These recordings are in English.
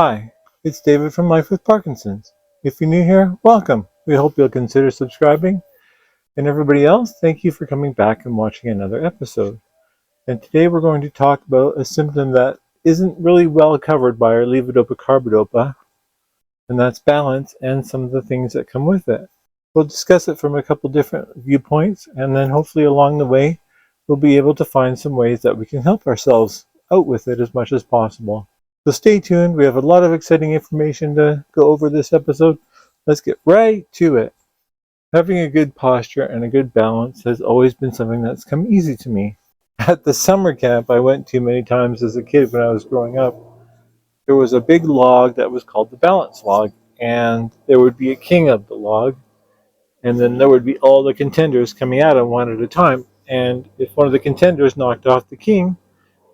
Hi, it's David from Life with Parkinson's. If you're new here, welcome. We hope you'll consider subscribing. And everybody else, thank you for coming back and watching another episode. And today we're going to talk about a symptom that isn't really well covered by our levodopa-carbidopa, and that's balance and some of the things that come with it. We'll discuss it from a couple different viewpoints, and then hopefully along the way, we'll be able to find some ways that we can help ourselves out with it as much as possible. So stay tuned. We have a lot of exciting information to go over this episode. Let's get right to it. Having a good posture and a good balance has always been something that's come easy to me. At the summer camp I went to many times as a kid when I was growing up, there was a big log that was called the balance log, and there would be a king of the log, and then there would be all the contenders coming at him one at a time, and if one of the contenders knocked off the king,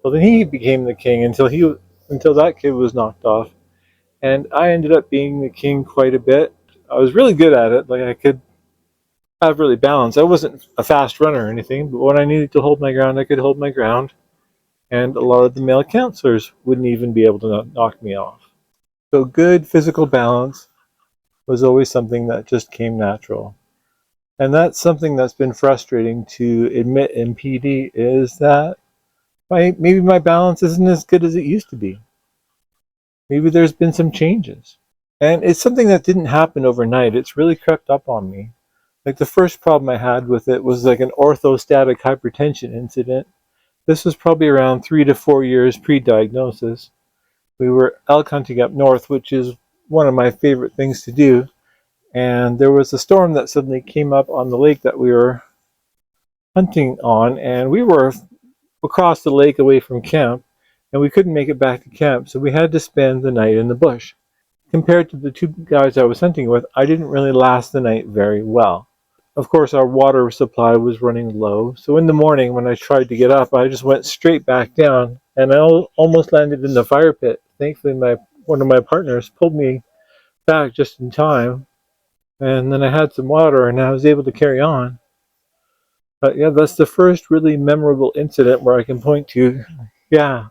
well then he became the king until that kid was knocked off. And I ended up being the king quite a bit. I was really good at it. Like, I could have really balance. I wasn't a fast runner or anything, but when I needed to hold my ground, I could hold my ground. And a lot of the male counselors wouldn't even be able to knock me off. So good physical balance was always something that just came natural. And that's something that's been frustrating to admit in PD, is that maybe my balance isn't as good as it used to be. Maybe there's been some changes. And it's something that didn't happen overnight. It's really crept up on me. Like, the first problem I had with it was like an orthostatic hypertension incident. This was probably around 3 to 4 years pre-diagnosis. We were elk hunting up north, which is one of my favorite things to do. And there was a storm that suddenly came up on the lake that we were hunting on. And we were across the lake away from camp, and we couldn't make it back to camp, so we had to spend the night in the bush. Compared to the two guys I was hunting with, I didn't really last the night very well. Of course, our water supply was running low, so in the morning when I tried to get up, I just went straight back down, and I almost landed in the fire pit. Thankfully, one of my partners pulled me back just in time, and then I had some water, and I was able to carry on. But yeah, that's the first really memorable incident where I can point to, yeah,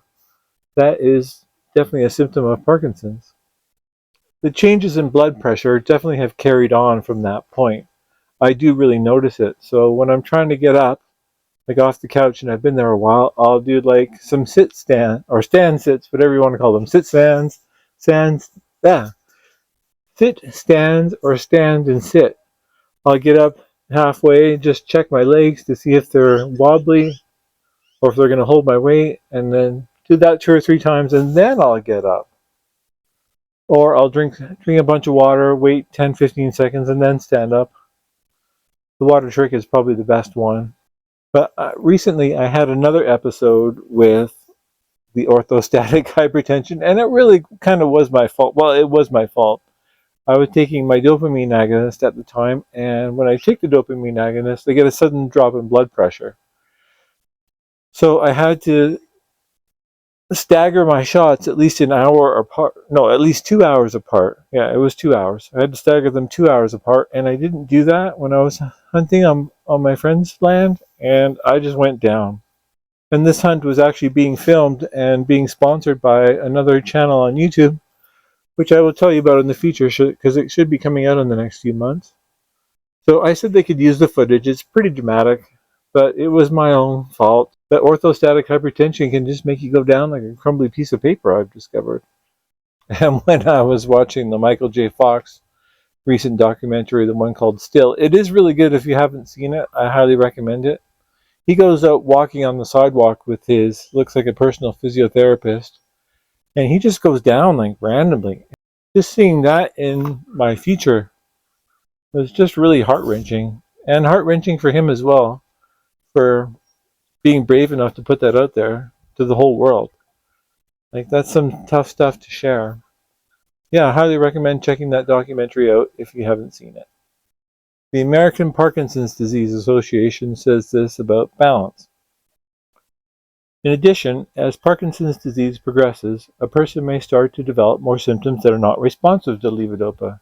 that is definitely a symptom of Parkinson's. The changes in blood pressure definitely have carried on from that point. I do really notice it. So when I'm trying to get up, like off the couch, and I've been there a while, I'll do like some sit stand, or stand sits, whatever you want to call them. Sit stands, sit stands, or stand and sit. I'll get up halfway, just check my legs to see if they're wobbly or if they're going to hold my weight, and then do that 2 or 3 times, and then I'll get up. Or I'll drink a bunch of water, wait 10-15 seconds, and then stand up. The water trick is probably the best one. But recently I had another episode with the orthostatic hypertension, and it really kind of was my fault. Well, it was my fault. I was taking my dopamine agonist at the time, and when I take the dopamine agonist, I get a sudden drop in blood pressure. So I had to stagger my shots at least an hour apart. No, at least 2 hours apart. Yeah, it was 2 hours. I had to stagger them 2 hours apart, and I didn't do that when I was hunting on my friend's land, and I just went down. And this hunt was actually being filmed and being sponsored by another channel on YouTube, which I will tell you about in the future, because it should be coming out in the next few months. So I said they could use the footage. It's pretty dramatic, but it was my own fault. That orthostatic hypertension can just make you go down like a crumbly piece of paper, I've discovered. And when I was watching the Michael J. Fox recent documentary, the one called Still, it is really good. If you haven't seen it, I highly recommend it. He goes out walking on the sidewalk with looks like a personal physiotherapist, and he just goes down like randomly. Just seeing that in my future was just really heart-wrenching, and heart-wrenching for him as well, for being brave enough to put that out there to the whole world. Like, that's some tough stuff to share. Yeah, I highly recommend checking that documentary out if you haven't seen it. The American Parkinson's Disease Association says this about balance. In addition, as Parkinson's disease progresses, a person may start to develop more symptoms that are not responsive to levodopa.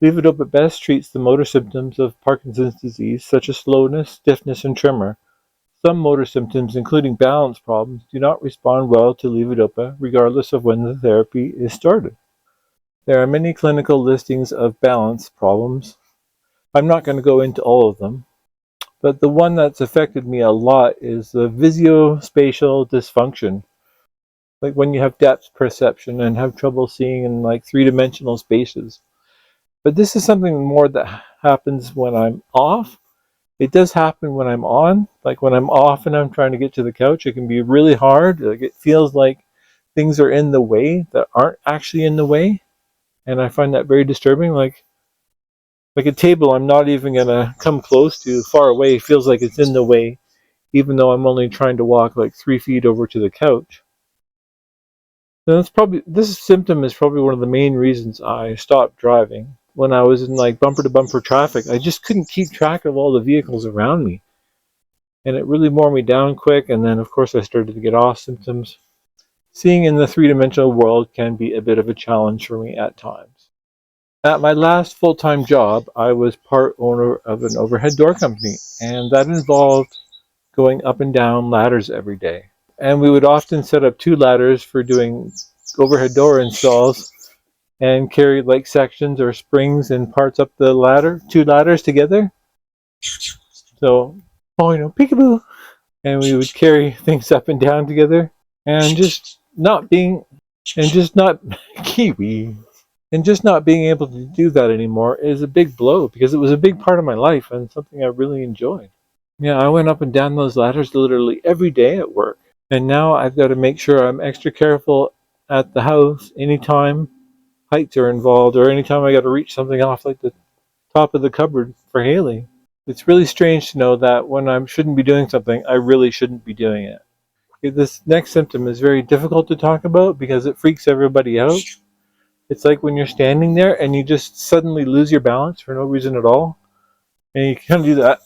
Levodopa best treats the motor symptoms of Parkinson's disease, such as slowness, stiffness, and tremor, Some motor symptoms, including balance problems, do not respond well to levodopa regardless of when the therapy is started. There are many clinical listings of balance problems. I'm not going to go into all of them, but the one that's affected me a lot is the visuospatial dysfunction. Like when you have depth perception and have trouble seeing in like three-dimensional spaces. But this is something more that happens when I'm off. It does happen when I'm on. Like when I'm off and I'm trying to get to the couch, it can be really hard. Like it feels like things are in the way that aren't actually in the way. And I find that very disturbing. Like a table I'm not even gonna come close to, far away, feels like it's in the way, even though I'm only trying to walk like 3 feet over to the couch. And this symptom is probably one of the main reasons I stopped driving. When I was in like bumper to bumper traffic, I just couldn't keep track of all the vehicles around me. And it really wore me down quick. And then of course I started to get off symptoms. Seeing in the three-dimensional world can be a bit of a challenge for me at times. At my last full-time job, I was part owner of an overhead door company, and that involved going up and down ladders every day. And we would often set up 2 ladders for doing overhead door installs and carry like sections or springs and parts up the ladder, 2 ladders together. So, peekaboo. And we would carry things up and down together and just not kiwi. And just not being able to do that anymore is a big blow because it was a big part of my life and something I really enjoyed. Yeah, I went up and down those ladders literally every day at work. And now I've got to make sure I'm extra careful at the house anytime heights are involved or anytime I got to reach something off like the top of the cupboard for Haley. It's really strange to know that when I shouldn't be doing something, I really shouldn't be doing it. This next symptom is very difficult to talk about because it freaks everybody out. It's like when you're standing there and you just suddenly lose your balance for no reason at all. And you kind of do that.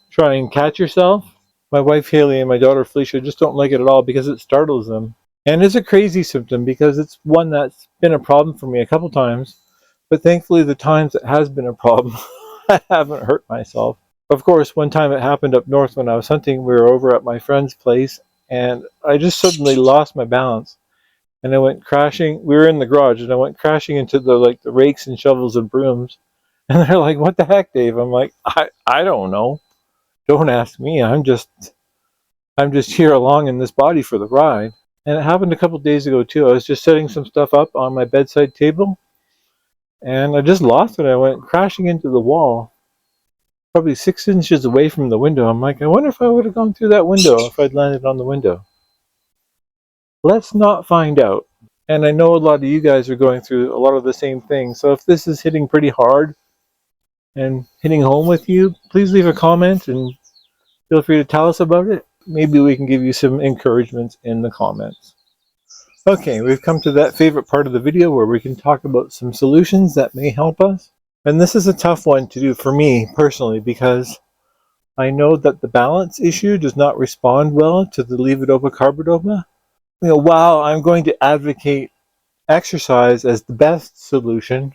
Try and catch yourself. My wife Haley and my daughter Felicia just don't like it at all because it startles them. And it's a crazy symptom because it's one that's been a problem for me a couple times. But thankfully the times it has been a problem, I haven't hurt myself. Of course, one time it happened up north when I was hunting. We were over at my friend's place and I just suddenly lost my balance. And I went crashing. We were in the garage, and I went crashing into the rakes and shovels and brooms. And they're like, "What the heck, Dave?" I'm like, "I don't know. Don't ask me. I'm just here along in this body for the ride." And it happened a couple of days ago too. I was just setting some stuff up on my bedside table, and I just lost it. I went crashing into the wall, probably 6 inches away from the window. I'm like, I wonder if I would have gone through that window if I'd landed on the window. Let's not find out. And I know a lot of you guys are going through a lot of the same things. So if this is hitting pretty hard and hitting home with you, please leave a comment and feel free to tell us about it. Maybe we can give you some encouragement in the comments. Okay, we've come to that favorite part of the video where we can talk about some solutions that may help us. And this is a tough one to do for me personally because I know that the balance issue does not respond well to the levodopa carbidopa. While I'm going to advocate exercise as the best solution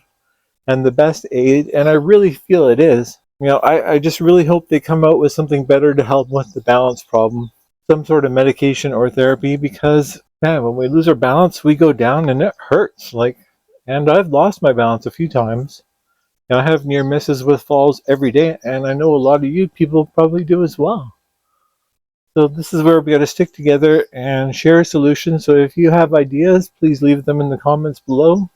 and the best aid, and I really feel it is, I just really hope they come out with something better to help with the balance problem, some sort of medication or therapy, because man, when we lose our balance, we go down and it hurts. And I've lost my balance a few times. I have near misses with falls every day, and I know a lot of you people probably do as well. So this is where we got to stick together and share a solution. So if you have ideas, please leave them in the comments below.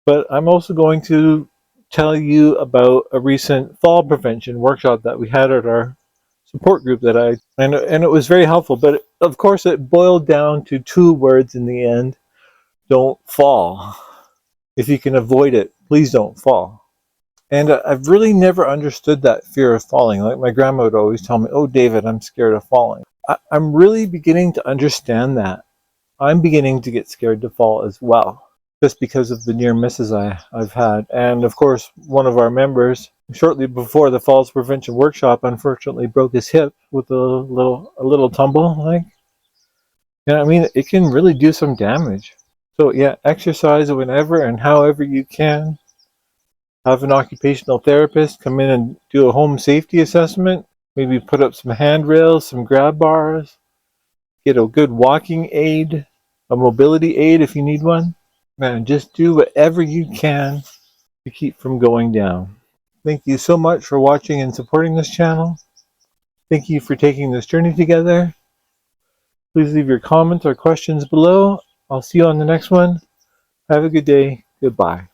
But I'm also going to tell you about a recent fall prevention workshop that we had at our support group and it was very helpful. But of course, it boiled down to 2 words in the end: don't fall. If you can avoid it, please don't fall. And I've really never understood that fear of falling. Like my grandma would always tell me, "Oh, David, I'm scared of falling." I'm really beginning to understand that. I'm beginning to get scared to fall as well, just because of the near misses I've had. And of course, one of our members, shortly before the falls prevention workshop, unfortunately broke his hip with a little tumble. It can really do some damage. So yeah, exercise whenever and however you can. Have an occupational therapist come in and do a home safety assessment. Maybe put up some handrails, some grab bars. Get a good walking aid, a mobility aid if you need one. Man, just do whatever you can to keep from going down. Thank you so much for watching and supporting this channel. Thank you for taking this journey together. Please leave your comments or questions below. I'll see you on the next one. Have a good day. Goodbye.